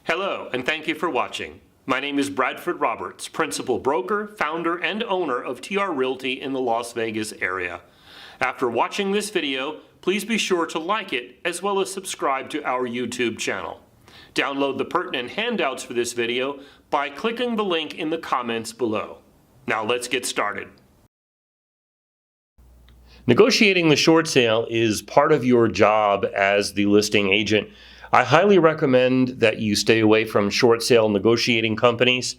Hello, and thank you for watching. My name is Bradford Roberts, Principal Broker, Founder, and Owner of TR Realty in the Las Vegas area. After watching this video, please be sure to like it as well as subscribe to our YouTube channel. Download the pertinent handouts for this video by clicking the link in the comments below. Now let's get started. Negotiating the short sale is part of your job as the listing agent. I highly recommend that you stay away from short sale negotiating companies.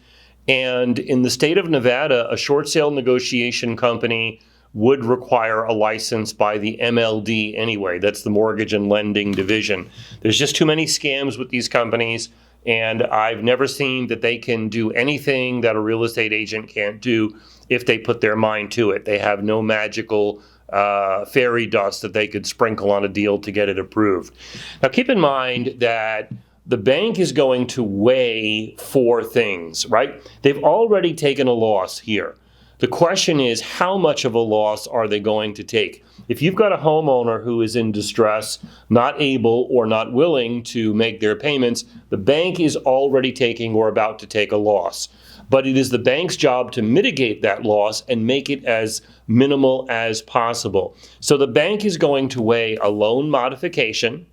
And in the state of Nevada, a short sale negotiation company would require a license by the MLD anyway. That's the Mortgage and Lending Division. There's just too many scams with these companies, and I've never seen that they can do anything that a real estate agent can't do if they put their mind to it. They have no magical fairy dust that they could sprinkle on a deal to get it approved. Now keep in mind that the bank is going to weigh four things, right? They've already taken a loss here. The question is, how much of a loss are they going to take? If you've got a homeowner who is in distress, not able or not willing to make their payments, the bank is already taking or about to take a loss. But it is the bank's job to mitigate that loss and make it as minimal as possible. So the bank is going to weigh a loan modification,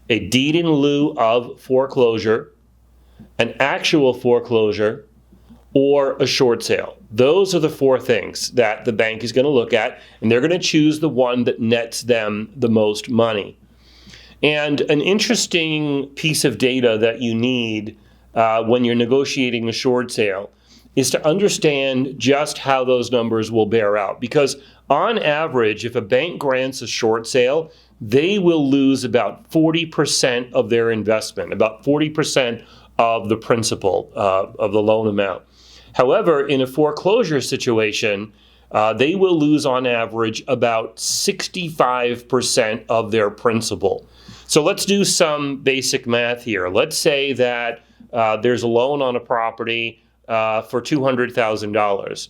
a deed in lieu of foreclosure, an actual foreclosure, or a short sale. Those are the four things that the bank is going to look at, and they're going to choose the one that nets them the most money. And an interesting piece of data that you need when you're negotiating a short sale is to understand just how those numbers will bear out. Because on average, if a bank grants a short sale, they will lose about 40% of their investment, about 40% of the principal of the loan amount. However, in a foreclosure situation, they will lose on average about 65% of their principal. So let's do some basic math here. Let's say that there's a loan on a property for $200,000.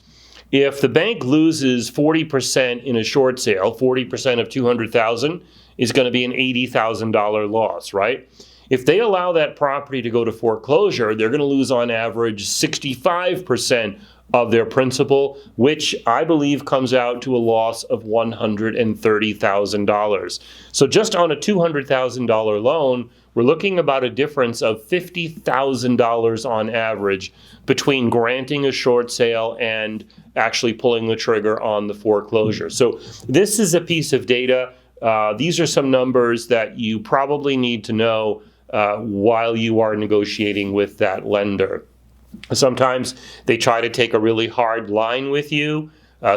If the bank loses 40% in a short sale, 40% of $200,000 is going to be an $80,000 loss, right? If they allow that property to go to foreclosure, they're going to lose on average 65% of their principal, which I believe comes out to a loss of $130,000. So just on a $200,000 loan, we're looking about a difference of $50,000 on average between granting a short sale and actually pulling the trigger on the foreclosure. So this is a piece of data. These are some numbers that you probably need to know while you are negotiating with that lender. Sometimes they try to take a really hard line with you,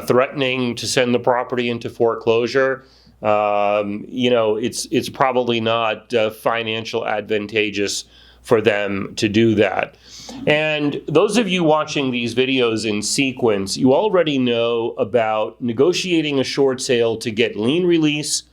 threatening to send the property into foreclosure. It's probably not financial advantageous for them to do that. And those of you watching these videos in sequence, you already know about negotiating a short sale to get lien release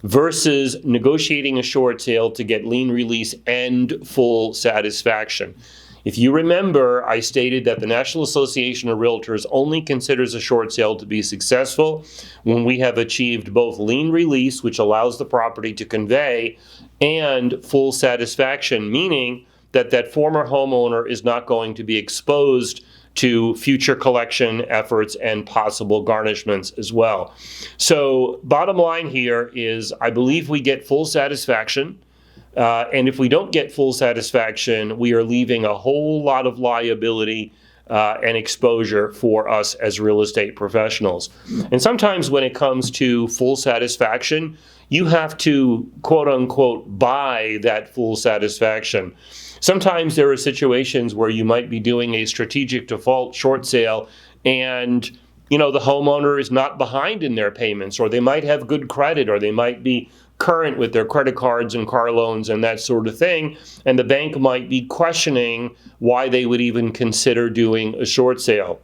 versus negotiating a short sale to get lien release and full satisfaction. If you remember, I stated that the National Association of Realtors only considers a short sale to be successful when we have achieved both lien release, which allows the property to convey, and full satisfaction, meaning that that former homeowner is not going to be exposed to future collection efforts and possible garnishments as well. So bottom line here is I believe we get full satisfaction. And if we don't get full satisfaction, we are leaving a whole lot of liability and exposure for us as real estate professionals. And sometimes when it comes to full satisfaction, you have to, quote unquote, buy that full satisfaction. Sometimes there are situations where you might be doing a strategic default short sale and the homeowner is not behind in their payments, or they might have good credit, or they might be current with their credit cards and car loans and that sort of thing, and the bank might be questioning why they would even consider doing a short sale,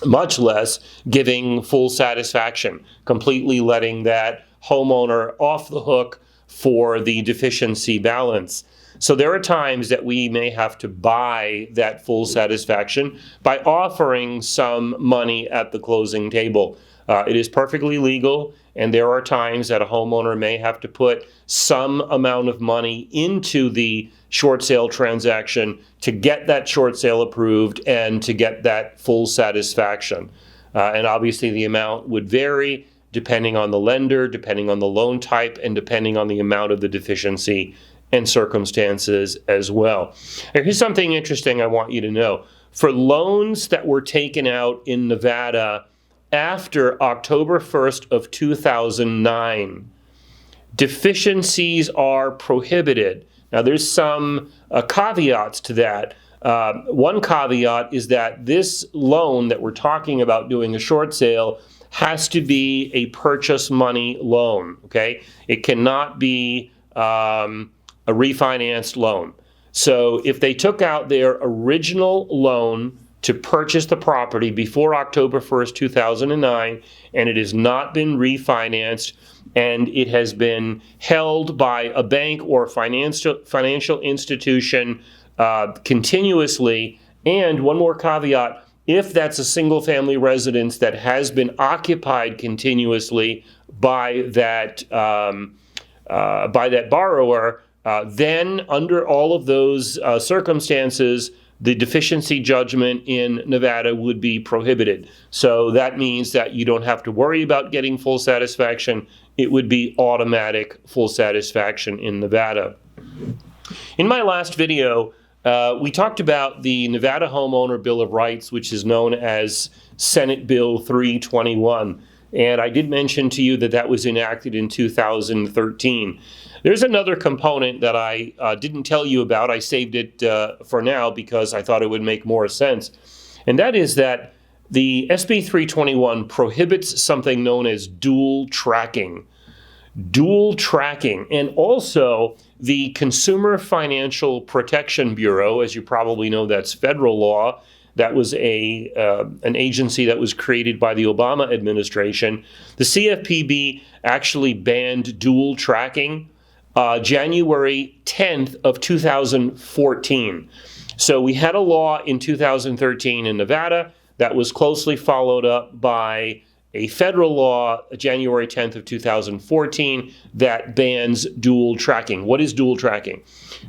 much less giving full satisfaction, completely letting that homeowner off the hook for the deficiency balance. So there are times that we may have to buy that full satisfaction by offering some money at the closing table. It is perfectly legal, and there are times that a homeowner may have to put some amount of money into the short sale transaction to get that short sale approved and to get that full satisfaction. And obviously the amount would vary depending on the lender, depending on the loan type, and depending on the amount of the deficiency and circumstances as well. And here's something interesting I want you to know. For loans that were taken out in Nevada after October 1st of 2009, deficiencies are prohibited. Now, there's some caveats to that. One caveat is that this loan that we're talking about doing a short sale has to be a purchase money loan, okay? It cannot be a refinanced loan. So if they took out their original loan to purchase the property before October 1st, 2009, and it has not been refinanced, and it has been held by a bank or financial institution continuously, and one more caveat, if that's a single-family residence that has been occupied continuously by that borrower, then under all of those circumstances, the deficiency judgment in Nevada would be prohibited. So that means that you don't have to worry about getting full satisfaction. It would be automatic full satisfaction in Nevada. In my last video, we talked about the Nevada Homeowner Bill of Rights, which is known as Senate Bill 321. And I did mention to you that that was enacted in 2013. There's another component that I didn't tell you about. I saved it for now because I thought it would make more sense. And that is that the SB 321 prohibits something known as dual tracking. Dual tracking. And also the Consumer Financial Protection Bureau, as you probably know, that's federal law. That was an agency that was created by the Obama administration. The CFPB actually banned dual tracking January 10th of 2014. So we had a law in 2013 in Nevada that was closely followed up by a federal law, January 10th of 2014, that bans dual tracking. What is dual tracking?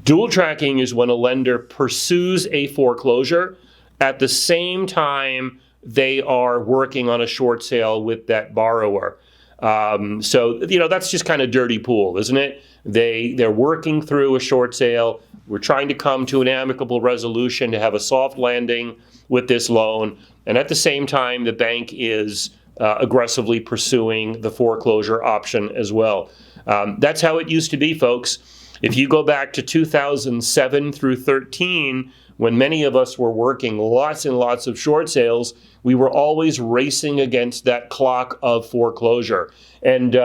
Dual tracking is when a lender pursues a foreclosure at the same time they are working on a short sale with that borrower. So, that's just kind of dirty pool, isn't it? They're working through a short sale. We're trying to come to an amicable resolution to have a soft landing with this loan. And at the same time, the bank is aggressively pursuing the foreclosure option as well. That's how it used to be, folks. If you go back to 2007 through 13, when many of us were working lots and lots of short sales, we were always racing against that clock of foreclosure. And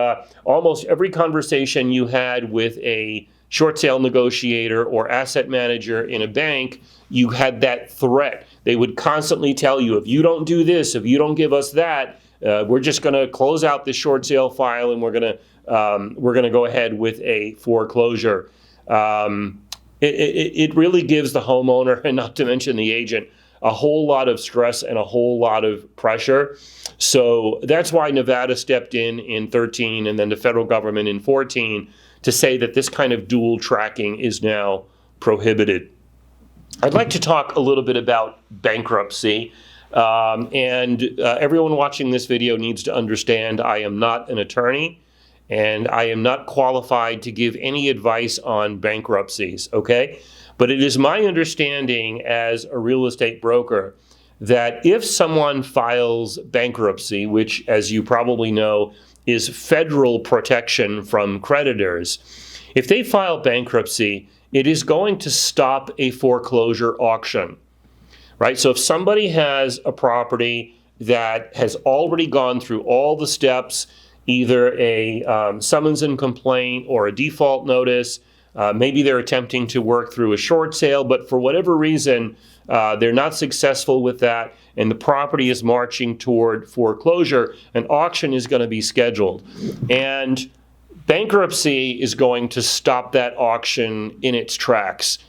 almost every conversation you had with a short sale negotiator or asset manager in a bank, you had that threat. They would constantly tell you, if you don't do this, if you don't give us that, we're just going to close out the short sale file and we're going to go ahead with a foreclosure. It really gives the homeowner, and not to mention the agent, a whole lot of stress and a whole lot of pressure. So that's why Nevada stepped in 13 and then the federal government in 14 to say that this kind of dual tracking is now prohibited. I'd like to talk a little bit about bankruptcy. Everyone watching this video needs to understand I am not an attorney and I am not qualified to give any advice on bankruptcies, okay? But it is my understanding as a real estate broker that if someone files bankruptcy, which, as you probably know, is federal protection from creditors, if they file bankruptcy, it is going to stop a foreclosure auction, right? So if somebody has a property that has already gone through all the steps, either a summons and complaint or a default notice, maybe they're attempting to work through a short sale, but for whatever reason, they're not successful with that, and the property is marching toward foreclosure, an auction is going to be scheduled. And bankruptcy is going to stop that auction in its tracks.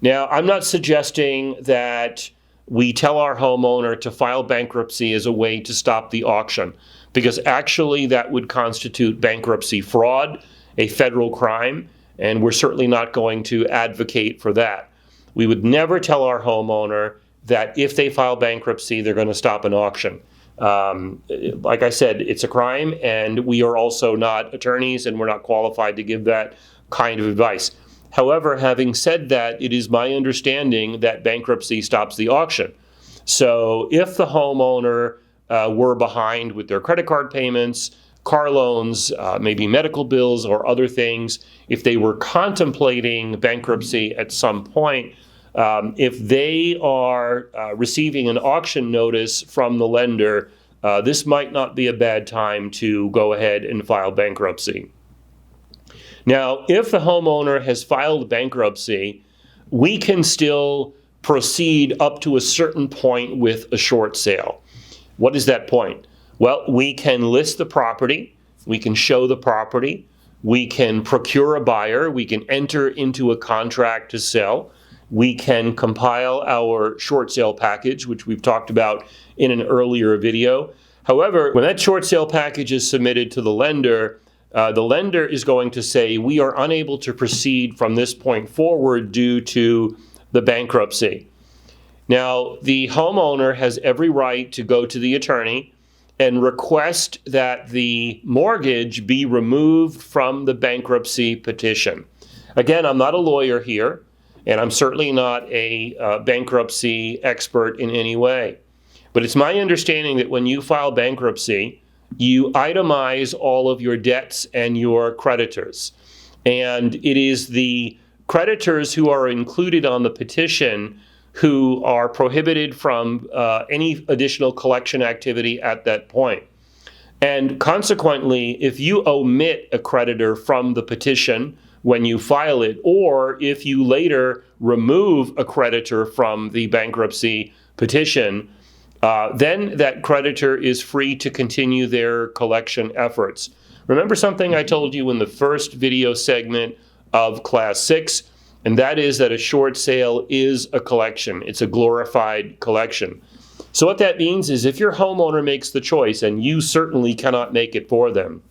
Now, I'm not suggesting that we tell our homeowner to file bankruptcy as a way to stop the auction. because actually that would constitute bankruptcy fraud, a federal crime, and we're certainly not going to advocate for that. We would never tell our homeowner that if they file bankruptcy, they're going to stop an auction. Like I said, it's a crime, and we are also not attorneys, and we're not qualified to give that kind of advice. However, having said that, it is my understanding that bankruptcy stops the auction. So if the homeowner were behind with their credit card payments, car loans, maybe medical bills or other things, if they were contemplating bankruptcy at some point, if they are receiving an auction notice from the lender, this might not be a bad time to go ahead and file bankruptcy. Now, if the homeowner has filed bankruptcy, we can still proceed up to a certain point with a short sale. What is that point? Well, we can list the property, we can show the property, we can procure a buyer, we can enter into a contract to sell, we can compile our short sale package, which we've talked about in an earlier video. However, when that short sale package is submitted to the lender is going to say, we are unable to proceed from this point forward due to the bankruptcy. Now, the homeowner has every right to go to the attorney and request that the mortgage be removed from the bankruptcy petition. Again, I'm not a lawyer here, and I'm certainly not a bankruptcy expert in any way. But it's my understanding that when you file bankruptcy, you itemize all of your debts and your creditors. And it is the creditors who are included on the petition who are prohibited from any additional collection activity at that point. And consequently, if you omit a creditor from the petition when you file it, or if you later remove a creditor from the bankruptcy petition, then that creditor is free to continue their collection efforts. Remember something I told you in the first video segment of Class 6, and that is that a short sale is a collection. It's a glorified collection. So what that means is if your homeowner makes the choice, and you certainly cannot make it for them,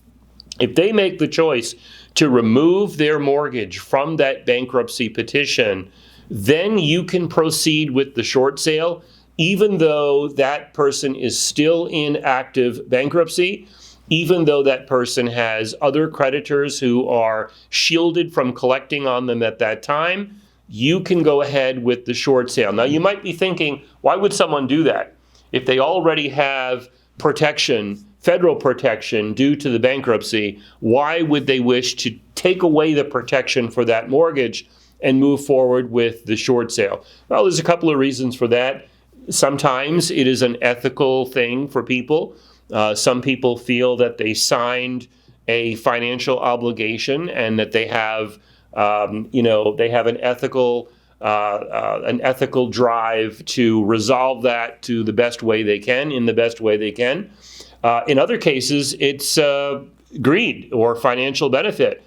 if they make the choice to remove their mortgage from that bankruptcy petition, then you can proceed with the short sale, even though that person is still in active bankruptcy, even though that person has other creditors who are shielded from collecting on them at that time, you can go ahead with the short sale. Now, you might be thinking, why would someone do that? If they already have protection, federal protection due to the bankruptcy, why would they wish to take away the protection for that mortgage and move forward with the short sale? Well, there's a couple of reasons for that. Sometimes it is an ethical thing for people. Some people feel that they signed a financial obligation and that they have, they have an ethical drive to resolve that to the best way they can, in the best way they can. In other cases, it's greed or financial benefit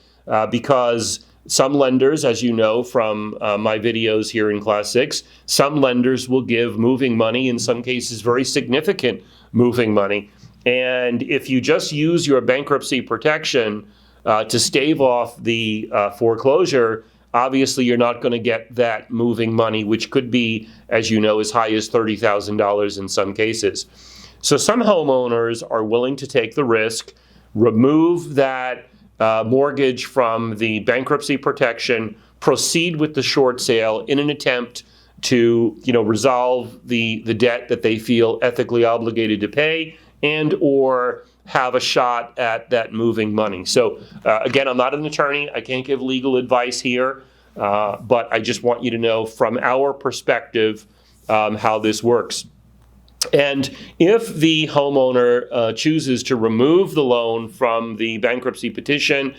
because some lenders, as you know from my videos here in Class 6, some lenders will give moving money, in some cases very significant moving money. And if you just use your bankruptcy protection to stave off the foreclosure, obviously you're not going to get that moving money, which could be, as you know, as high as $30,000 in some cases. So some homeowners are willing to take the risk, remove that mortgage from the bankruptcy protection, proceed with the short sale in an attempt to, resolve the debt that they feel ethically obligated to pay, and or have a shot at that moving money. So again, I'm not an attorney. I can't give legal advice here, but I just want you to know from our perspective how this works. And if the homeowner chooses to remove the loan from the bankruptcy petition,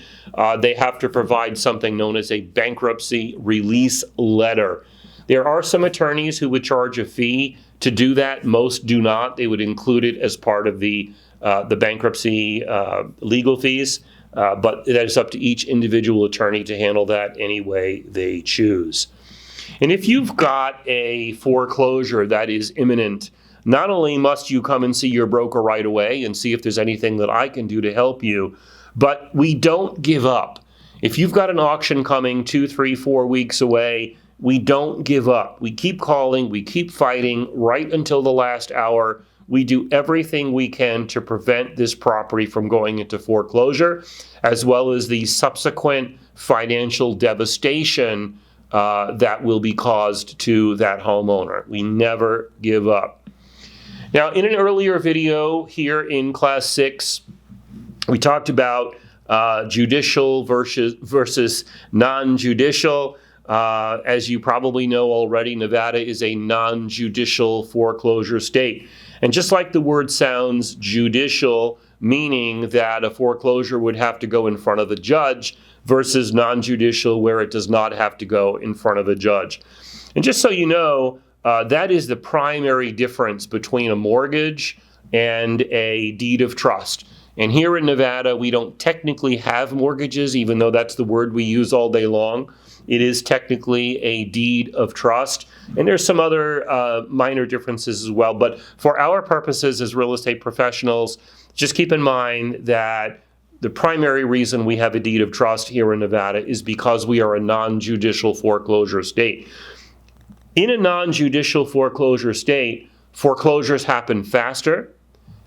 they have to provide something known as a bankruptcy release letter. There are some attorneys who would charge a fee to do that. Most do not. They would include it as part of the bankruptcy legal fees, but that is up to each individual attorney to handle that any way they choose. And if you've got a foreclosure that is imminent, not only must you come and see your broker right away and see if there's anything that I can do to help you, but we don't give up. If you've got an auction coming 2, 3, 4 weeks away, we don't give up. We keep calling, we keep fighting right until the last hour. We do everything we can to prevent this property from going into foreclosure, as well as the subsequent financial devastation that will be caused to that homeowner. We never give up. Now, in an earlier video here in Class 6, we talked about judicial versus non-judicial. As you probably know already, Nevada is a non-judicial foreclosure state. And just like the word sounds, judicial, meaning that a foreclosure would have to go in front of a judge, versus non-judicial, where it does not have to go in front of a judge. And just so you know, that is the primary difference between a mortgage and a deed of trust. And here in Nevada, we don't technically have mortgages, even though that's the word we use all day long. It is technically a deed of trust. And there's some other minor differences as well. But for our purposes as real estate professionals, just keep in mind that the primary reason we have a deed of trust here in Nevada is because we are a non-judicial foreclosure state. In a non-judicial foreclosure state, foreclosures happen faster.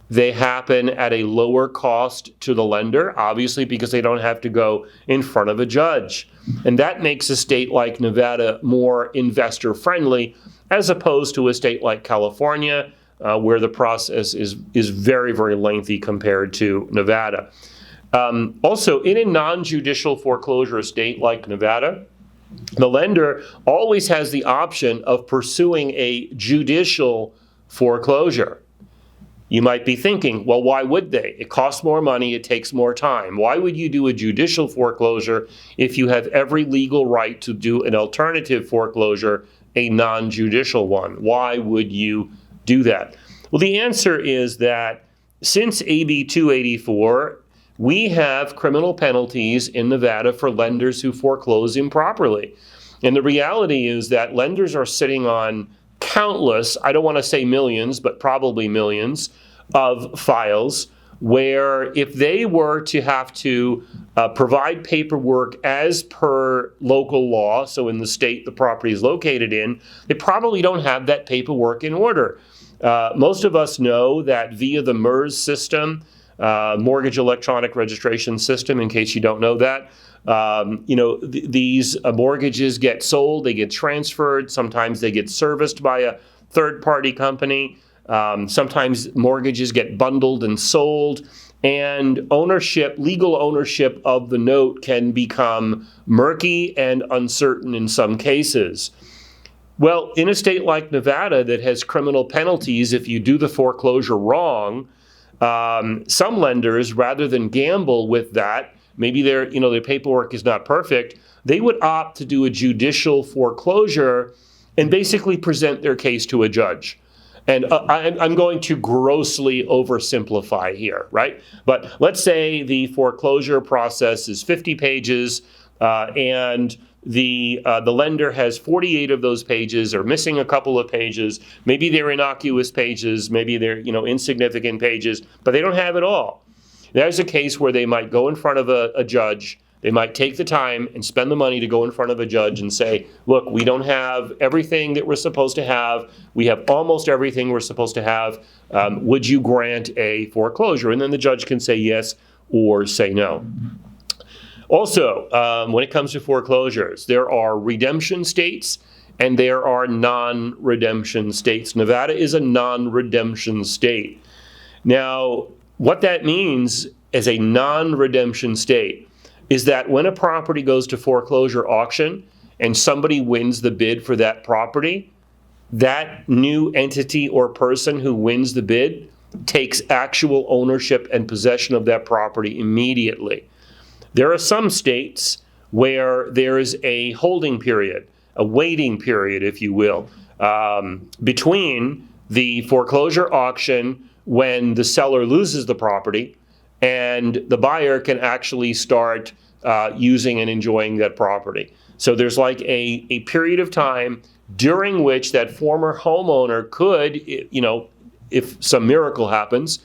They happen at a lower cost to the lender, obviously because they don't have to go in front of a judge. And that makes a state like Nevada more investor-friendly, as opposed to a state like California, where the process is very, very lengthy compared to Nevada. Also, in a non-judicial foreclosure state like Nevada, the lender always has the option of pursuing a judicial foreclosure. You might be thinking, well, why would they? It costs more money, it takes more time. Why would you do a judicial foreclosure if you have every legal right to do an alternative foreclosure, a non-judicial one? Why would you do that? Well, the answer is that since AB 284, we have criminal penalties in Nevada for lenders who foreclose improperly. And the reality is that lenders are sitting on countless, I don't want to say millions, but probably millions of files where if they were to have to provide paperwork as per local law, so in the state the property is located in, they probably don't have that paperwork in order. Most of us know that via the MERS system, Mortgage Electronic Registration System, in case you don't know that, these mortgages get sold, they get transferred, sometimes they get serviced by a third-party company, sometimes mortgages get bundled and sold, and ownership, legal ownership of the note can become murky and uncertain in some cases. Well, in a state like Nevada that has criminal penalties if you do the foreclosure wrong, some lenders, rather than gamble with that, maybe their paperwork is not perfect, they would opt to do a judicial foreclosure and basically present their case to a judge. And I'm going to grossly oversimplify here, right? But let's say the foreclosure process is 50 pages and the lender has 48 of those pages or missing a couple of pages. Maybe they're innocuous pages, maybe they're insignificant pages, but they don't have it all. There's a case where they might go in front of a judge. They might take the time and spend the money to go in front of a judge and say, look, we don't have everything that we're supposed to have. We have almost everything we're supposed to have. Would you grant a foreclosure? And then the judge can say yes or say no. Also, when it comes to foreclosures, there are redemption states and there are non-redemption states. Nevada is a non-redemption state. Now, what that means as a non-redemption state is that when a property goes to foreclosure auction and somebody wins the bid for that property, that new entity or person who wins the bid takes actual ownership and possession of that property immediately. There are some states where there is a holding period, a waiting period, if you will, between the foreclosure auction when the seller loses the property and the buyer can actually start using and enjoying that property. So there's like a period of time during which that former homeowner could, if some miracle happens,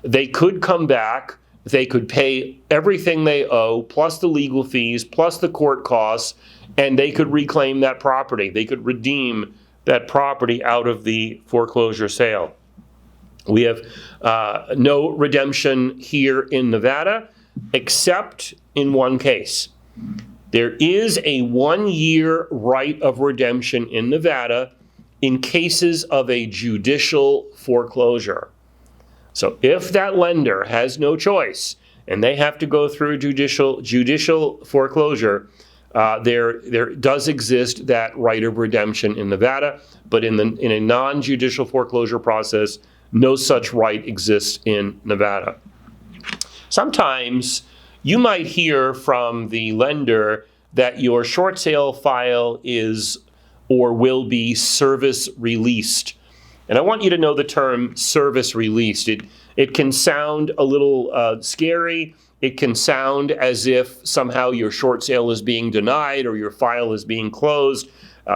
they could come back, they could pay everything they owe, plus the legal fees, plus the court costs, and they could reclaim that property. They could redeem that property out of the foreclosure sale. We have no redemption here in Nevada, except in one case. There is a 1-year right of redemption in Nevada in cases of a judicial foreclosure. So if that lender has no choice and they have to go through judicial foreclosure, there does exist that right of redemption in Nevada, but in a non-judicial foreclosure process, no such right exists in Nevada. Sometimes you might hear from the lender that your short sale file is or will be service released. And I want you to know the term service released. It can sound a little scary. It can sound as if somehow your short sale is being denied or your file is being closed.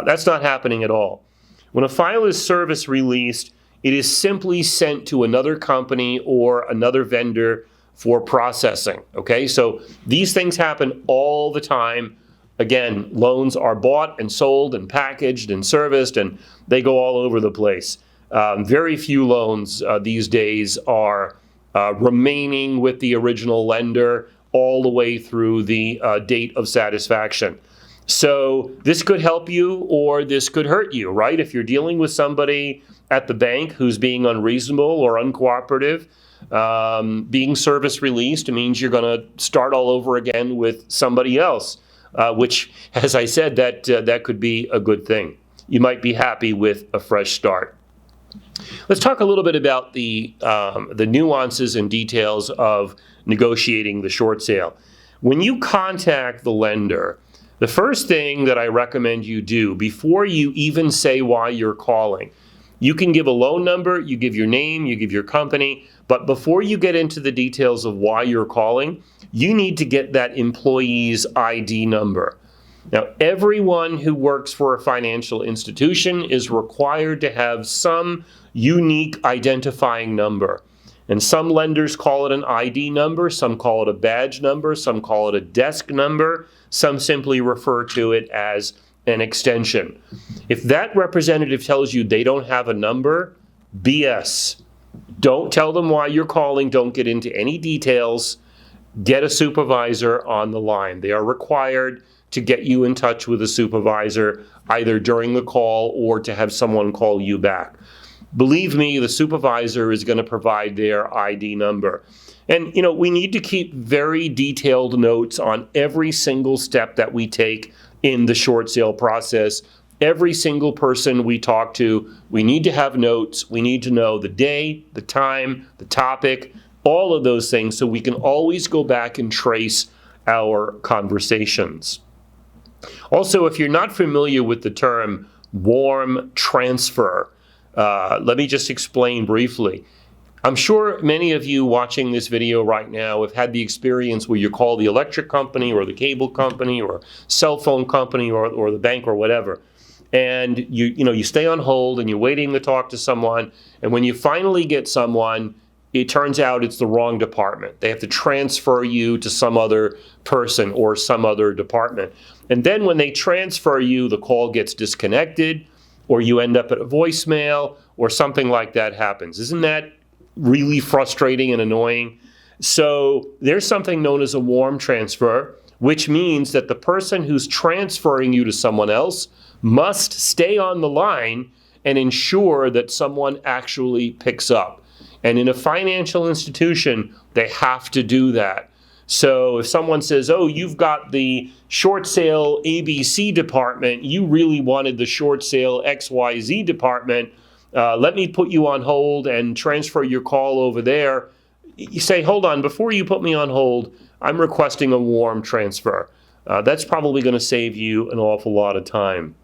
That's not happening at all. When a file is service released, it is simply sent to another company or another vendor for processing, okay? So these things happen all the time. Again, loans are bought and sold and packaged and serviced, and they go all over the place. Very few loans these days are remaining with the original lender all the way through the date of satisfaction. So this could help you or this could hurt you, right? If you're dealing with somebody at the bank who's being unreasonable or uncooperative, being service released means you're going to start all over again with somebody else, which, as I said, that could be a good thing. You might be happy with a fresh start. Let's talk a little bit about the nuances and details of negotiating the short sale. When you contact the lender, the first thing that I recommend you do before you even say why you're calling, you can give a loan number, you give your name, you give your company, but before you get into the details of why you're calling, you need to get that employee's ID number. Now, everyone who works for a financial institution is required to have some unique identifying number. And some lenders call it an ID number, some call it a badge number, some call it a desk number, some simply refer to it as an extension. If that representative tells you they don't have a number, BS. Don't tell them why you're calling. Don't get into any details. Get a supervisor on the line. They are required to get you in touch with a supervisor either during the call or to have someone call you back. Believe me, the supervisor is going to provide their ID number. And, we need to keep very detailed notes on every single step that we take in the short sale process. Every single person we talk to, we need to have notes. We need to know the day, the time, the topic, all of those things, so we can always go back and trace our conversations. Also, if you're not familiar with the term warm transfer, let me just explain briefly. I'm sure many of you watching this video right now have had the experience where you call the electric company or the cable company or cell phone company or the bank or whatever. And you stay on hold and you're waiting to talk to someone. And when you finally get someone, it turns out it's the wrong department. They have to transfer you to some other person or some other department. And then when they transfer you, the call gets disconnected, or you end up at a voicemail, or something like that happens. Isn't that really frustrating and annoying? So there's something known as a warm transfer, which means that the person who's transferring you to someone else must stay on the line and ensure that someone actually picks up. And in a financial institution, they have to do that. So if someone says, oh, you've got the short sale ABC department, you really wanted the short sale XYZ department, let me put you on hold and transfer your call over there. You say, hold on, before you put me on hold, I'm requesting a warm transfer. That's probably going to save you an awful lot of time.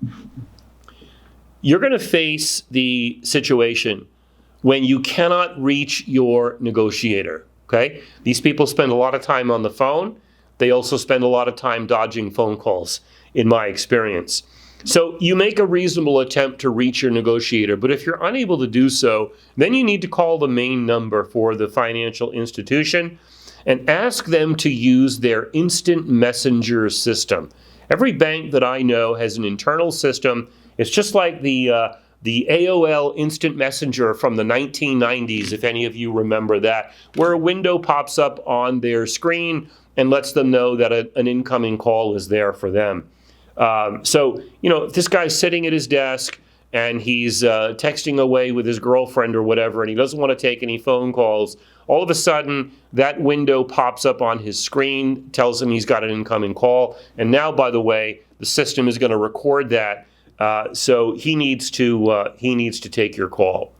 You're going to face the situation when you cannot reach your negotiator, okay? These people spend a lot of time on the phone. They also spend a lot of time dodging phone calls, in my experience. So you make a reasonable attempt to reach your negotiator, but if you're unable to do so, then you need to call the main number for the financial institution and ask them to use their instant messenger system. Every bank that I know has an internal system. It's just like the AOL Instant Messenger from the 1990s, if any of you remember that, where a window pops up on their screen and lets them know that an incoming call is there for them. So, if this guy's sitting at his desk and he's texting away with his girlfriend or whatever, and he doesn't want to take any phone calls, all of a sudden that window pops up on his screen, tells him he's got an incoming call. And now, by the way, the system is going to record that. So he needs to take your call.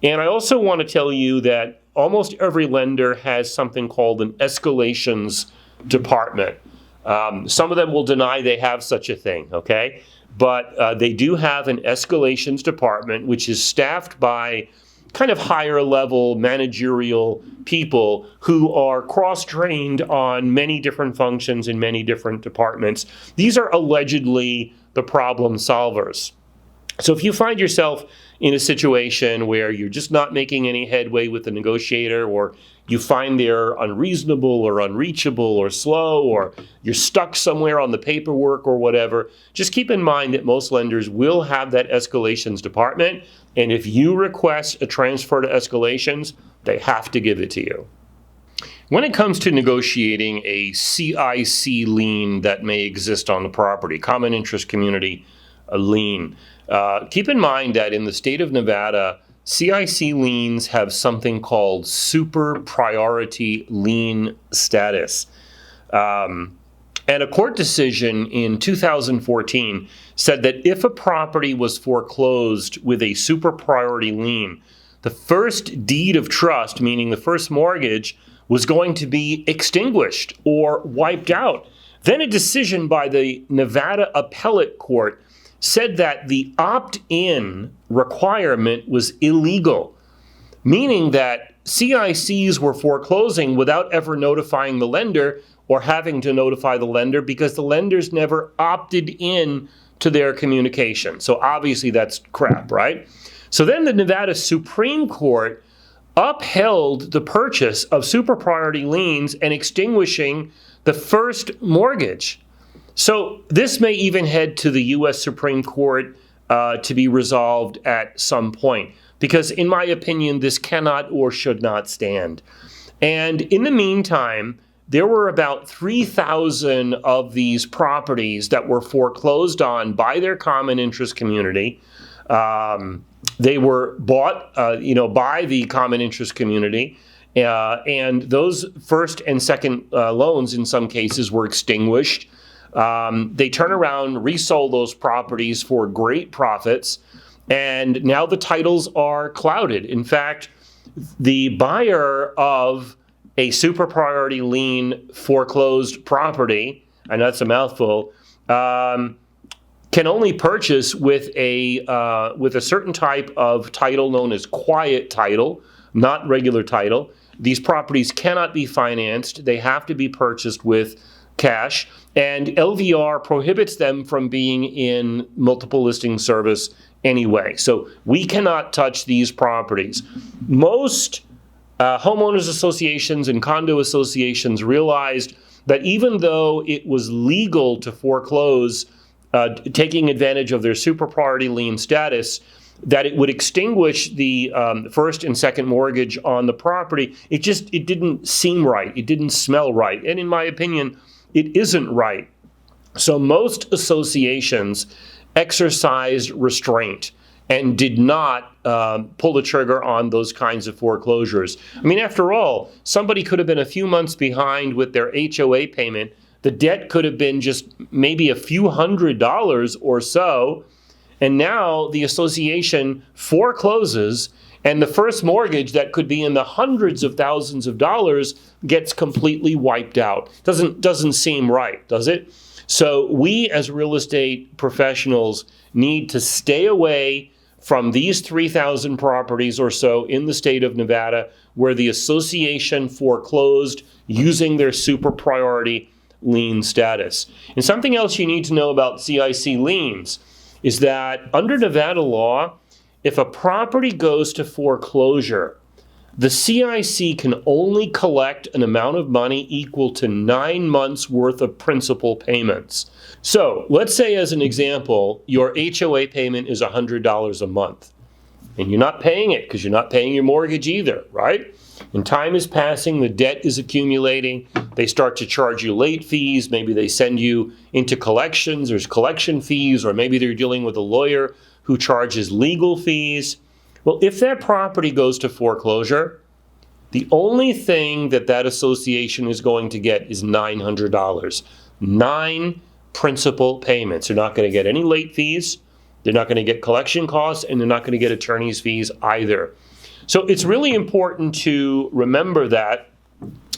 And I also want to tell you that almost every lender has something called an escalations department. Some of them will deny they have such a thing, okay? But they do have an escalations department, which is staffed by kind of higher level managerial people who are cross-trained on many different functions in many different departments. These are allegedly the problem solvers. So if you find yourself in a situation where you're just not making any headway with the negotiator, or you find they're unreasonable or unreachable or slow, or you're stuck somewhere on the paperwork or whatever, just keep in mind that most lenders will have that escalations department. And if you request a transfer to escalations, they have to give it to you. When it comes to negotiating a CIC lien that may exist on the property, common interest community lien, keep in mind that in the state of Nevada, CIC liens have something called super priority lien status. And a court decision in 2014 said that if a property was foreclosed with a super priority lien, the first deed of trust, meaning the first mortgage, was going to be extinguished or wiped out. Then a decision by the Nevada Appellate Court said that the opt-in requirement was illegal, meaning that CICs were foreclosing without ever notifying the lender or having to notify the lender because the lenders never opted in to their communication. So obviously that's crap, right? So then the Nevada Supreme Court upheld the purchase of super priority liens and extinguishing the first mortgage. So this may even head to the U.S. Supreme Court to be resolved at some point, because in my opinion, this cannot or should not stand. And in the meantime, there were about 3,000 of these properties that were foreclosed on by their common interest community. They were bought, by the common interest community, and those first and second loans in some cases were extinguished. They turn around, resold those properties for great profits, and now the titles are clouded. In fact, the buyer of a super priority lien foreclosed property, and that's a mouthful, can only purchase with a certain type of title known as quiet title, not regular title. These properties cannot be financed. They have to be purchased with cash, and LVR prohibits them from being in multiple listing service anyway. So we cannot touch these properties. Most homeowners associations and condo associations realized that even though it was legal to foreclose, taking advantage of their super priority lien status, that it would extinguish the first and second mortgage on the property. It didn't seem right. It didn't smell right. And in my opinion, it isn't right. So most associations exercised restraint and did not pull the trigger on those kinds of foreclosures. I mean, after all, somebody could have been a few months behind with their HOA payment. The debt could have been just maybe a few $100s or so. And now the association forecloses, and the first mortgage that could be in the hundreds of thousands of dollars gets completely wiped out. Doesn't seem right, does it? So we as real estate professionals need to stay away from these 3,000 properties or so in the state of Nevada where the association foreclosed using their super priority lien status. And something else you need to know about CIC liens is that under Nevada law, if a property goes to foreclosure, the CIC can only collect an amount of money equal to 9 months worth of principal payments. So let's say, as an example, your HOA payment is $100 a month, and you're not paying it because you're not paying your mortgage either, right? And time is passing, the debt is accumulating, they start to charge you late fees, maybe they send you into collections, there's collection fees, or maybe they're dealing with a lawyer who charges legal fees. Well, if that property goes to foreclosure, the only thing that that association is going to get is $900. 9 principal payments. They're not going to get any late fees, they're not going to get collection costs, and they're not going to get attorney's fees either. So it's really important to remember that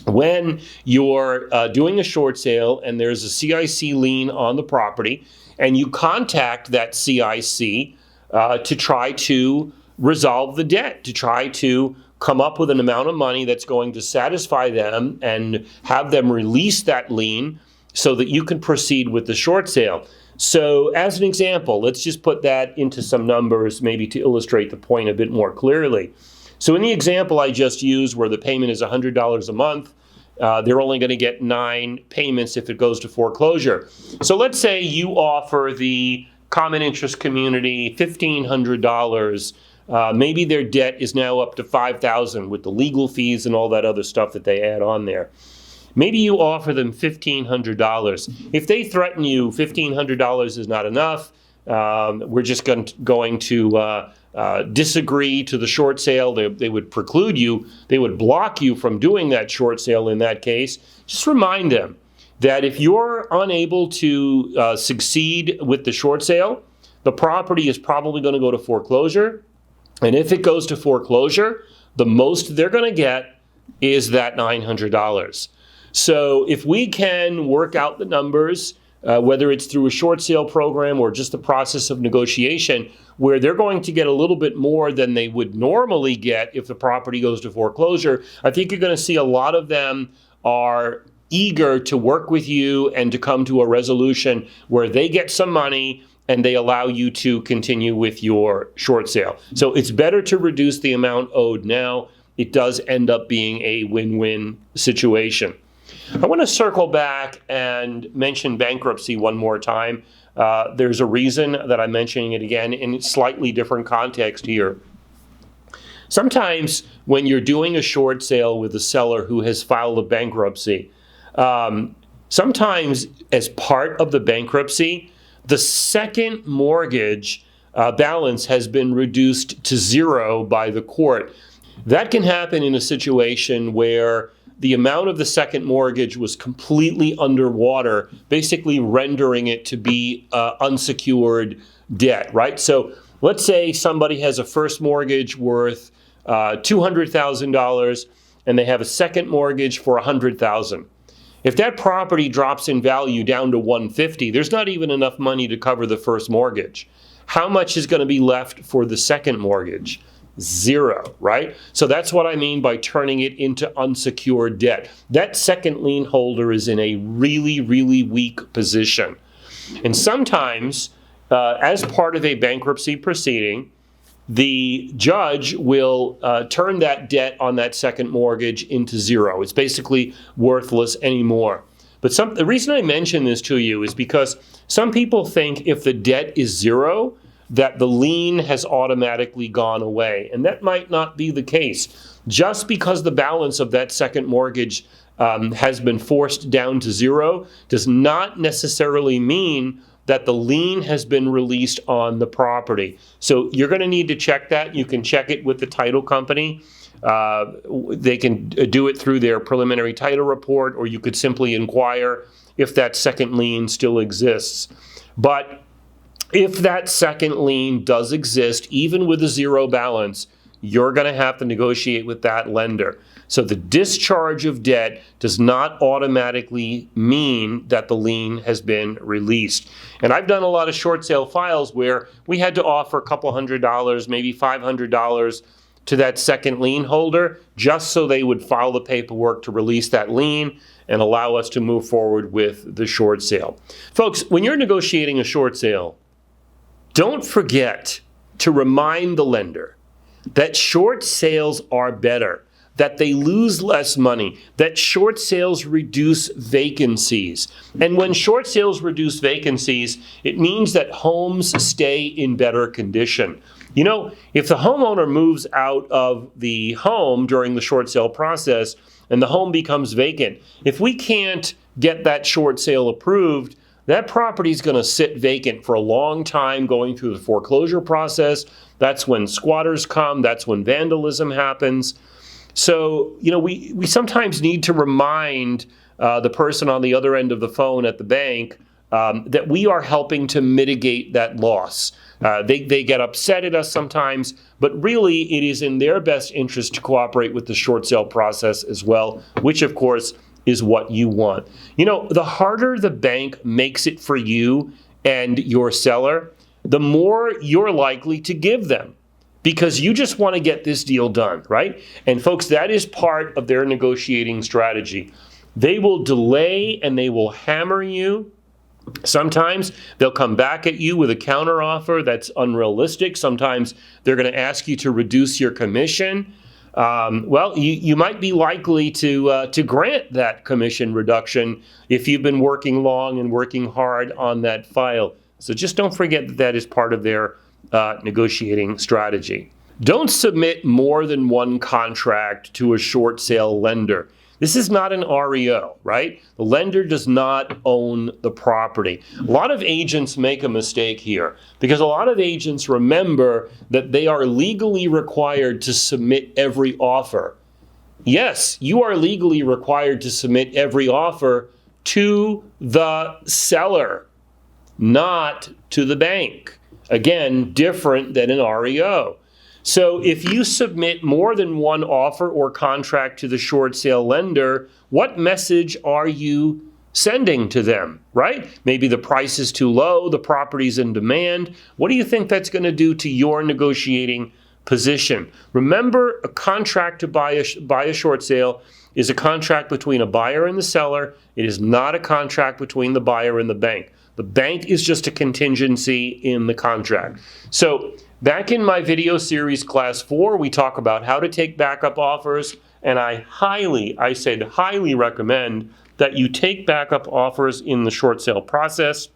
when you're doing a short sale and there's a CIC lien on the property, and you contact that CIC to try to resolve the debt, to try to come up with an amount of money that's going to satisfy them and have them release that lien so that you can proceed with the short sale. So as an example, let's just put that into some numbers maybe to illustrate the point a bit more clearly. So in the example I just used where the payment is $100 a month, they're only going to get 9 payments if it goes to foreclosure. So let's say you offer the common interest community $1,500. Maybe their debt is now up to $5,000 with the legal fees and all that other stuff that they add on there. Maybe you offer them $1,500. If they threaten you $1,500 is not enough, we're just going to disagree to the short sale. They would preclude you. They would block you from doing that short sale in that case. Just remind them that if you're unable to succeed with the short sale, the property is probably going to go to foreclosure. And if it goes to foreclosure, the most they're going to get is that $900. So if we can work out the numbers, whether it's through a short sale program or just the process of negotiation, where they're going to get a little bit more than they would normally get if the property goes to foreclosure, I think you're going to see a lot of them are eager to work with you and to come to a resolution where they get some money and they allow you to continue with your short sale. So it's better to reduce the amount owed now. It does end up being a win-win situation. I want to circle back and mention bankruptcy one more time. There's a reason that I'm mentioning it again in a slightly different context here. Sometimes when you're doing a short sale with a seller who has filed a bankruptcy, sometimes as part of the bankruptcy, the second mortgage balance has been reduced to 0 by the court. That can happen in a situation where the amount of the second mortgage was completely underwater, basically rendering it to be unsecured debt, right? So let's say somebody has a first mortgage worth $200,000 and they have a second mortgage for $100,000. If that property drops in value down to $150,000, there's not even enough money to cover the first mortgage. How much is going to be left for the second mortgage? 0, right? So that's what I mean by turning it into unsecured debt. That second lien holder is in a really, really weak position. And sometimes, as part of a bankruptcy proceeding, the judge will turn that debt on that second mortgage into 0. It's basically worthless anymore. But the reason I mention this to you is because some people think if the debt is 0, that the lien has automatically gone away. And that might not be the case. Just because the balance of that second mortgage has been forced down to 0 does not necessarily mean that the lien has been released on the property. So you're going to need to check that. You can check it with the title company. They can do it through their preliminary title report, or you could simply inquire if that second lien still exists. But if that second lien does exist, even with a 0 balance, you're going to have to negotiate with that lender. So the discharge of debt does not automatically mean that the lien has been released. And I've done a lot of short sale files where we had to offer a couple $100, maybe $500 to that second lien holder just so they would file the paperwork to release that lien and allow us to move forward with the short sale. Folks, when you're negotiating a short sale, don't forget to remind the lender that short sales are better, that they lose less money, that short sales reduce vacancies. And when short sales reduce vacancies, it means that homes stay in better condition. You know, if the homeowner moves out of the home during the short sale process and the home becomes vacant, if we can't get that short sale approved, that property is going to sit vacant for a long time going through the foreclosure process. That's when squatters come. That's when vandalism happens. So, you know, we sometimes need to remind the person on the other end of the phone at the bank that we are helping to mitigate that loss. They get upset at us sometimes, but really it is in their best interest to cooperate with the short sale process as well, which of course is what you want. You know, the harder the bank makes it for you and your seller, the more you're likely to give them, because you just want to get this deal done, right? And folks, that is part of their negotiating strategy. They will delay and they will hammer you. Sometimes they'll come back at you with a counteroffer that's unrealistic. Sometimes they're going to ask you to reduce your commission. Well, you might be likely to grant that commission reduction if you've been working long and working hard on that file. So just don't forget that that is part of their negotiating strategy. Don't submit more than one contract to a short sale lender. This is not an REO, right? The lender does not own the property. A lot of agents make a mistake here because a lot of agents remember that they are legally required to submit every offer. Yes, you are legally required to submit every offer to the seller, not to the bank. Again, different than an REO. So if you submit more than one offer or contract to the short sale lender, what message are you sending to them, right? Maybe the price is too low, the property's in demand. What do you think that's going to do to your negotiating position? Remember, a contract to buy a short sale is a contract between a buyer and the seller. It is not a contract between the buyer and the bank. The bank is just a contingency in the contract. So back in my video series class 4, we talk about how to take backup offers, and I said highly recommend that you take backup offers in the short sale process,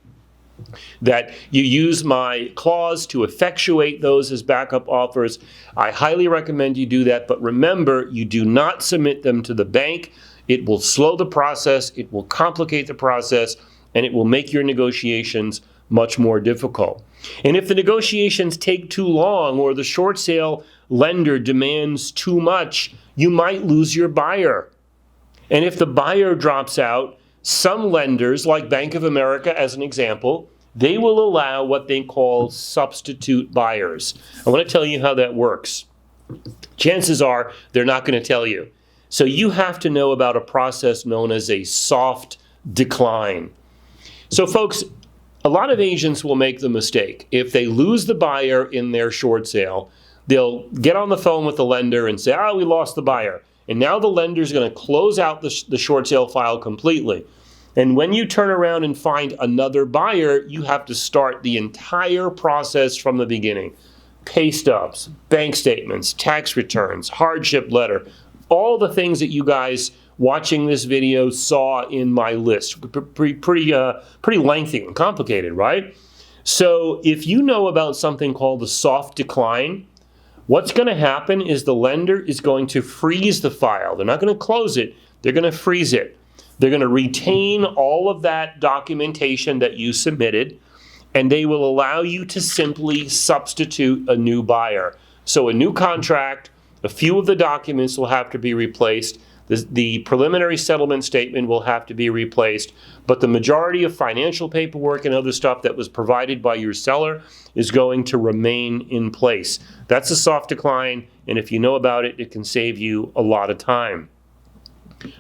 that you use my clause to effectuate those as backup offers. I highly recommend you do that, but remember, you do not submit them to the bank. It will slow the process, it will complicate the process, and it will make your negotiations much more difficult. And if the negotiations take too long or the short sale lender demands too much, you might lose your buyer. And if the buyer drops out, some lenders, like Bank of America as an example, they will allow what they call substitute buyers. I want to tell you how that works. Chances are they're not going to tell you. So you have to know about a process known as a soft decline. So folks, a lot of agents will make the mistake. If they lose the buyer in their short sale, they'll get on the phone with the lender and say, we lost the buyer. And now the lender's going to close out the short sale file completely. And when you turn around and find another buyer, you have to start the entire process from the beginning. Pay stubs, bank statements, tax returns, hardship letter, all the things that you guys watching this video saw in my list. Pretty lengthy and complicated, right? So if you know about something called the soft decline, what's going to happen is the lender is going to freeze the file. They're not going to close it. They're going to freeze it. They're going to retain all of that documentation that you submitted, and they will allow you to simply substitute a new buyer. So a new contract, a few of the documents will have to be replaced. The preliminary settlement statement will have to be replaced, but the majority of financial paperwork and other stuff that was provided by your seller is going to remain in place. That's a soft decline, and if you know about it, it can save you a lot of time.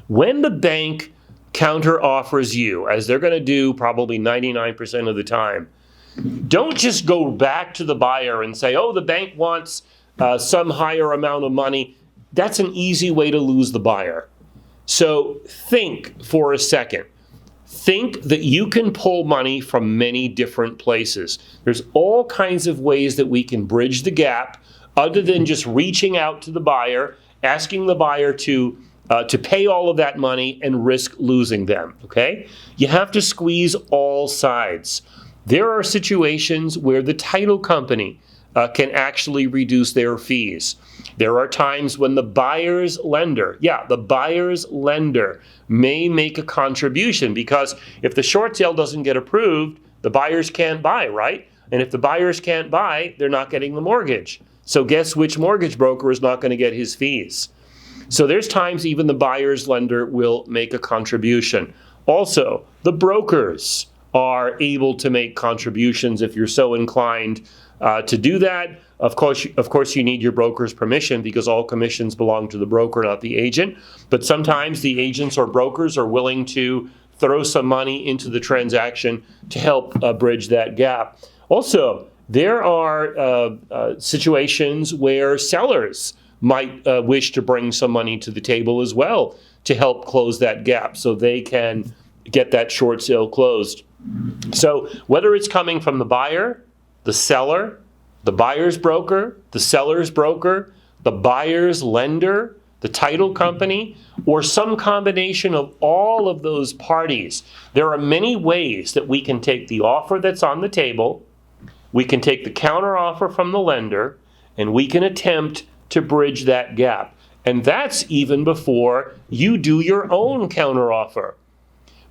When the bank counter offers you, as they're going to do probably 99% of the time, don't just go back to the buyer and say, the bank wants some higher amount of money, that's an easy way to lose the buyer. So think for a second. Think that you can pull money from many different places. There's all kinds of ways that we can bridge the gap other than just reaching out to the buyer, asking the buyer to pay all of that money and risk losing them, okay? You have to squeeze all sides. There are situations where the title company can actually reduce their fees. There are times when the buyer's lender may make a contribution, because if the short sale doesn't get approved, the buyers can't buy, right? And if the buyers can't buy, they're not getting the mortgage. So guess which mortgage broker is not going to get his fees? So there's times even the buyer's lender will make a contribution. Also, the brokers are able to make contributions if you're so inclined to do that. Of course, you need your broker's permission, because all commissions belong to the broker, not the agent. But sometimes the agents or brokers are willing to throw some money into the transaction to help bridge that gap. Also, there are situations where sellers might wish to bring some money to the table as well to help close that gap so they can get that short sale closed. So whether it's coming from the buyer, the seller, the buyer's broker, the seller's broker, the buyer's lender, the title company, or some combination of all of those parties, there are many ways that we can take the offer that's on the table, we can take the counter offer from the lender, and we can attempt to bridge that gap. And that's even before you do your own counter offer.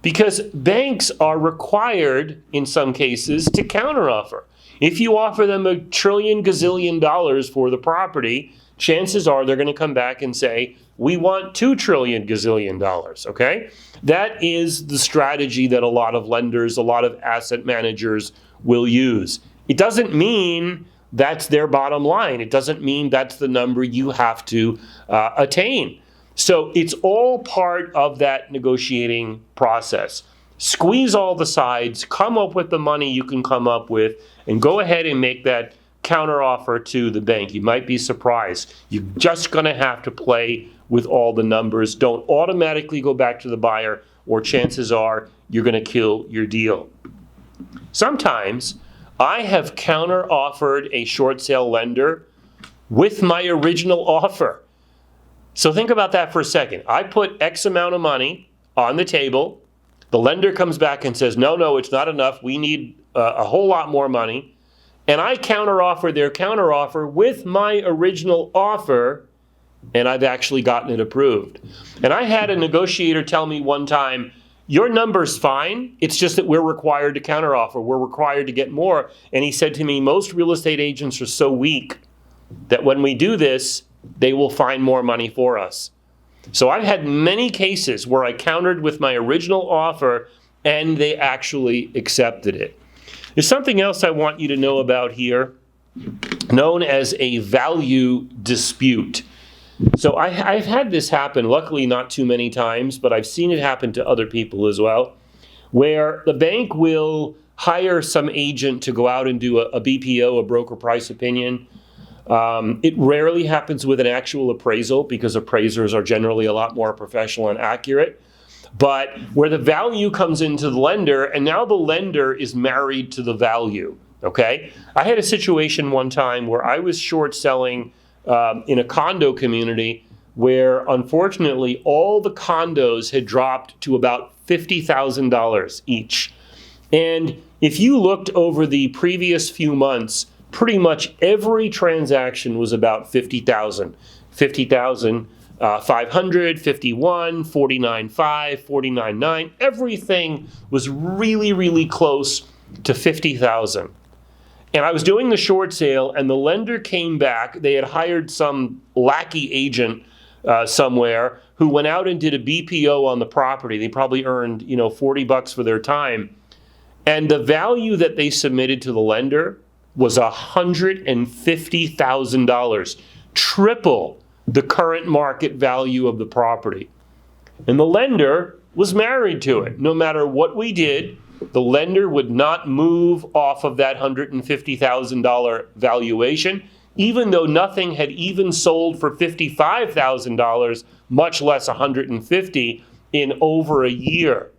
Because banks are required, in some cases, to counteroffer. If you offer them $1 trillion gazillion for the property, chances are they're going to come back and say, we want $2 trillion gazillion, okay? That is the strategy that a lot of lenders, a lot of asset managers will use. It doesn't mean that's their bottom line. It doesn't mean that's the number you have to attain. So it's all part of that negotiating process. Squeeze all the sides, come up with the money you can come up with, and go ahead and make that counteroffer to the bank. You might be surprised. You're just going to have to play with all the numbers. Don't automatically go back to the buyer, or chances are you're going to kill your deal. Sometimes I have counteroffered a short sale lender with my original offer. So think about that for a second. I put X amount of money on the table. The lender comes back and says, no, it's not enough. We need a whole lot more money. And I counteroffer their counteroffer with my original offer, and I've actually gotten it approved. And I had a negotiator tell me one time, your number's fine. It's just that we're required to counteroffer. We're required to get more. And he said to me, most real estate agents are so weak that when we do this, they will find more money for us. So I've had many cases where I countered with my original offer and they actually accepted it. There's something else I want you to know about here, known as a value dispute. So I've had this happen, luckily not too many times, but I've seen it happen to other people as well, where the bank will hire some agent to go out and do a BPO, a broker price opinion. It rarely happens with an actual appraisal, because appraisers are generally a lot more professional and accurate. But where the value comes into the lender, and now the lender is married to the value, okay? I had a situation one time where I was short selling in a condo community where, unfortunately, all the condos had dropped to about $50,000 each. And if you looked over the previous few months, pretty much every transaction was about 50,000. 50,500, 51, 49.5, 49.9. Everything was really, really close to 50,000. And I was doing the short sale, and the lender came back. They had hired some lackey agent somewhere who went out and did a BPO on the property. They probably earned, $40 for their time. And the value that they submitted to the lender was $150,000, triple the current market value of the property. And the lender was married to it. No matter what we did, the lender would not move off of that $150,000 valuation. even though nothing had even sold for $55,000, much less $150,000 in over a year.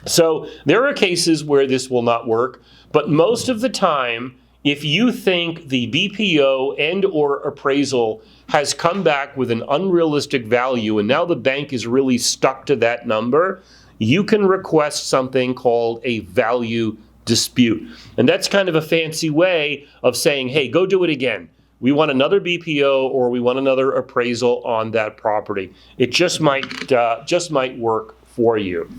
So there are cases where this will not work, but most of the time, if you think the BPO and or appraisal has come back with an unrealistic value and now the bank is really stuck to that number, you can request something called a value dispute. And that's kind of a fancy way of saying, hey, go do it again. We want another BPO or we want another appraisal on that property. It just might work for you.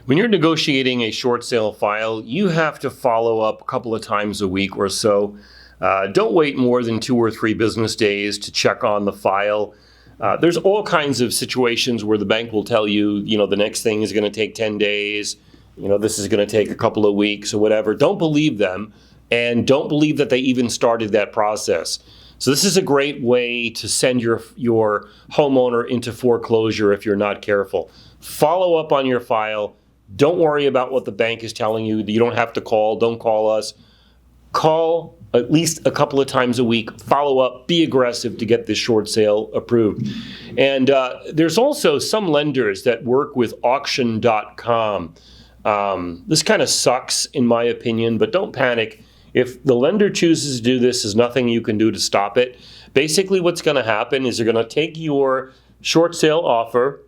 When you're negotiating a short sale file, you have to follow up a couple of times a week or so. Don't wait more than 2 or 3 business days to check on the file. There's all kinds of situations where the bank will tell you, the next thing is going to take 10 days. This is going to take a couple of weeks or whatever. Don't believe them, and don't believe that they even started that process. So this is a great way to send your homeowner into foreclosure if you're not careful. Follow up on your file. Don't worry about what the bank is telling you. You don't have to call. Don't call us. Call at least a couple of times a week. Follow up. Be aggressive to get this short sale approved. And there's also some lenders that work with auction.com. This kind of sucks in my opinion, but don't panic. If the lender chooses to do this, there's nothing you can do to stop it. Basically what's going to happen is they're going to take your short sale offer.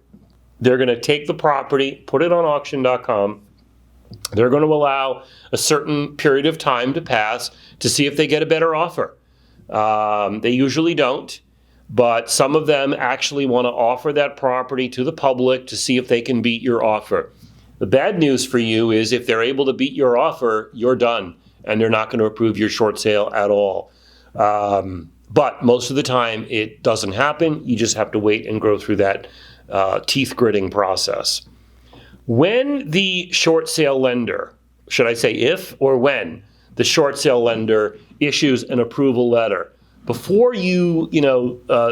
They're going to take the property, put it on auction.com. They're going to allow a certain period of time to pass to see if they get a better offer. They usually don't, but some of them actually want to offer that property to the public to see if they can beat your offer. The bad news for you is if they're able to beat your offer, you're done, and they're not going to approve your short sale at all. But most of the time, it doesn't happen. You just have to wait and go through that teeth gritting process. When the short sale lender, should I say if or when the short sale lender issues an approval letter, before you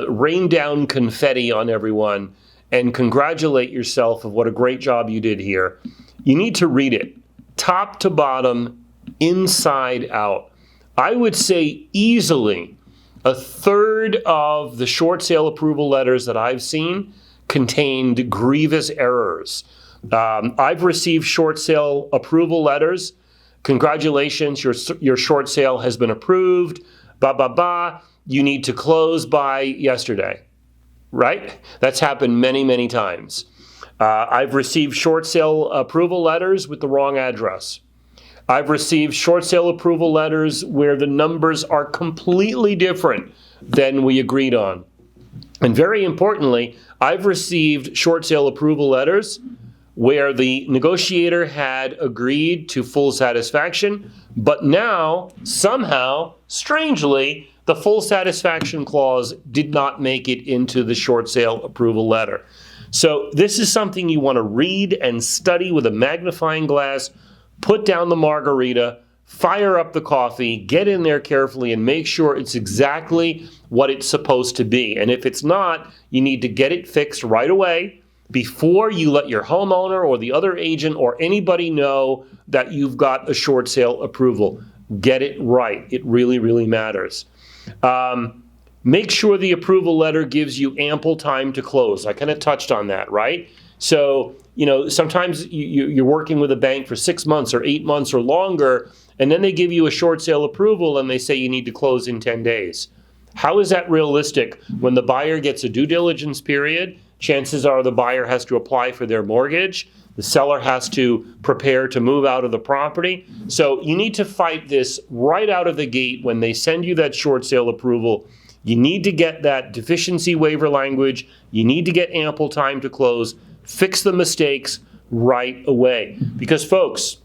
rain down confetti on everyone and congratulate yourself of what a great job you did here, you need to read it top to bottom, inside out. I would say easily a third of the short sale approval letters that I've seen contained grievous errors. I've received short sale approval letters. Congratulations, your short sale has been approved. You need to close by yesterday. Right? That's happened many, many times. I've received short sale approval letters with the wrong address. I've received short sale approval letters where the numbers are completely different than we agreed on. And very importantly, I've received short sale approval letters where the negotiator had agreed to full satisfaction, but now, somehow, strangely, the full satisfaction clause did not make it into the short sale approval letter. So this is something you want to read and study with a magnifying glass, put down the margarita, fire up the coffee, get in there carefully and make sure it's exactly what it's supposed to be. And if it's not, you need to get it fixed right away before you let your homeowner or the other agent or anybody know that you've got a short sale approval. Get it right. It really, really matters. Make sure the approval letter gives you ample time to close. I kind of touched on that, right? So, sometimes you're working with a bank for 6 months or 8 months or longer, and then they give you a short sale approval and they say you need to close in 10 days. How is that realistic when the buyer gets a due diligence period? Chances are the buyer has to apply for their mortgage. The seller has to prepare to move out of the property. So you need to fight this right out of the gate when they send you that short sale approval. You need to get that deficiency waiver language. You need to get ample time to close. Fix the mistakes right away. Because folks,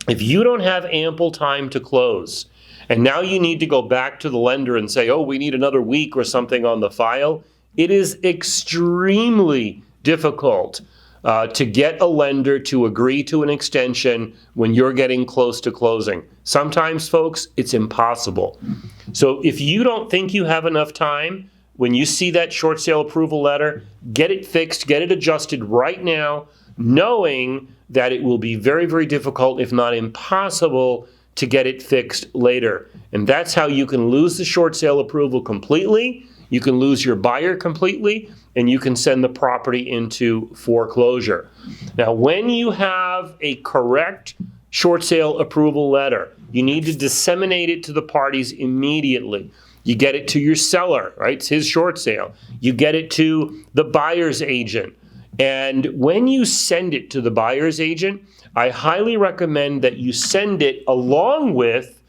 if you don't have ample time to close, and now you need to go back to the lender and say, we need another week or something on the file, it is extremely difficult to get a lender to agree to an extension when you're getting close to closing. Sometimes, folks, it's impossible. So if you don't think you have enough time, when you see that short sale approval letter, get it fixed, get it adjusted right now, knowing that it will be very, very difficult, if not impossible, to get it fixed later. And that's how you can lose the short sale approval completely, you can lose your buyer completely, and you can send the property into foreclosure. Now, when you have a correct short sale approval letter, you need to disseminate it to the parties immediately. You get it to your seller, right? It's his short sale. You get it to the buyer's agent. And when you send it to the buyer's agent, I highly recommend that you send it along with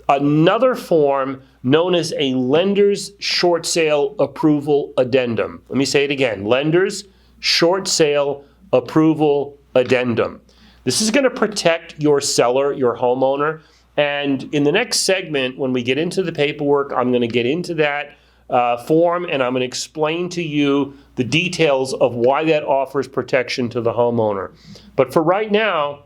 another form known as a lender's short sale approval addendum. Let me say it again, lender's short sale approval addendum. This is going to protect your seller, your homeowner. And in the next segment, when we get into the paperwork, I'm going to get into that form, and I'm going to explain to you the details of why that offers protection to the homeowner. But for right now,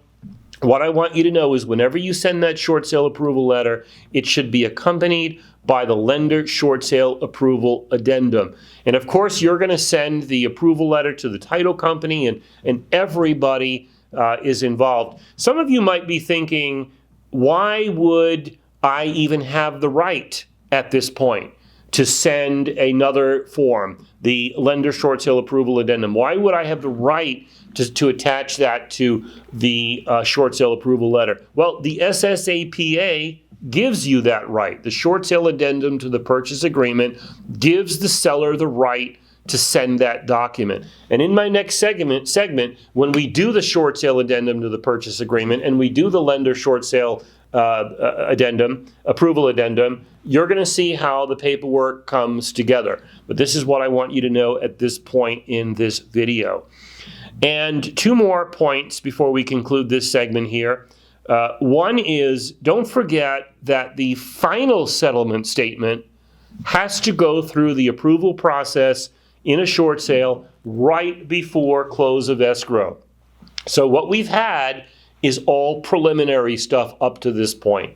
what I want you to know is whenever you send that short sale approval letter, it should be accompanied by the lender short sale approval addendum. And of course, you're going to send the approval letter to the title company, and everybody is involved. Some of you might be thinking, why would I even have the right at this point to send another form, the lender short sale approval addendum? Why would I have the right to attach that to the short sale approval letter? Well, the SSAPA gives you that right. The short sale addendum to the purchase agreement gives the seller the right to send that document. And in my next segment, when we do the short sale addendum to the purchase agreement and we do the lender short sale approval addendum, you're going to see how the paperwork comes together. But this is what I want you to know at this point in this video. And two more points before we conclude this segment here. One is, don't forget that the final settlement statement has to go through the approval process in a short sale right before close of escrow. So what we've had is all preliminary stuff up to this point.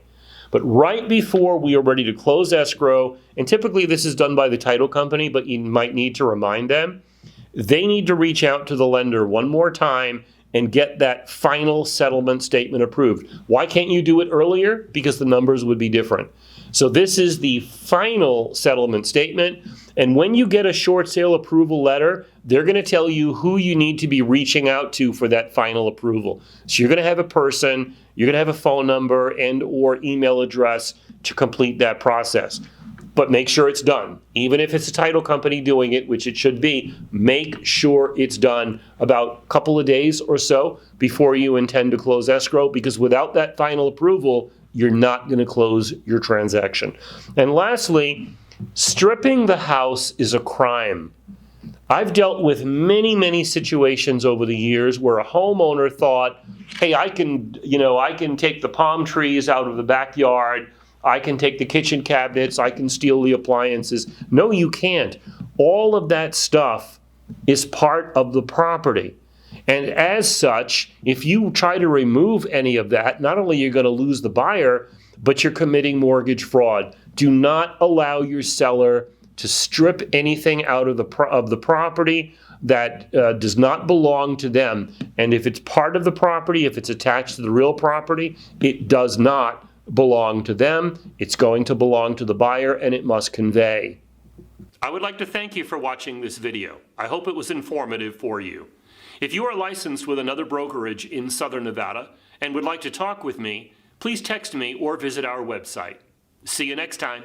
But right before we are ready to close escrow, and typically this is done by the title company, but you might need to remind them, they need to reach out to the lender one more time and get that final settlement statement approved. Why can't you do it earlier? Because the numbers would be different. So this is the final settlement statement. And when you get a short sale approval letter, they're going to tell you who you need to be reaching out to for that final approval. So you're going to have a person, you're going to have a phone number and or email address to complete that process. But make sure it's done. Even if it's a title company doing it, which it should be, make sure it's done about a couple of days or so before you intend to close escrow, because without that final approval, you're not going to close your transaction. And lastly, stripping the house is a crime. I've dealt with many, many situations over the years where a homeowner thought, hey, I can take the palm trees out of the backyard, I can take the kitchen cabinets, I can steal the appliances. No, you can't. All of that stuff is part of the property. And as such, if you try to remove any of that, not only are you going to lose the buyer, but you're committing mortgage fraud. Do not allow your seller to strip anything out of the property that does not belong to them. And if it's part of the property, if it's attached to the real property, it does not belong to them. It's going to belong to the buyer, and it must convey. I would like to thank you for watching this video. I hope it was informative for you. If you are licensed with another brokerage in Southern Nevada and would like to talk with me, please text me or visit our website. See you next time.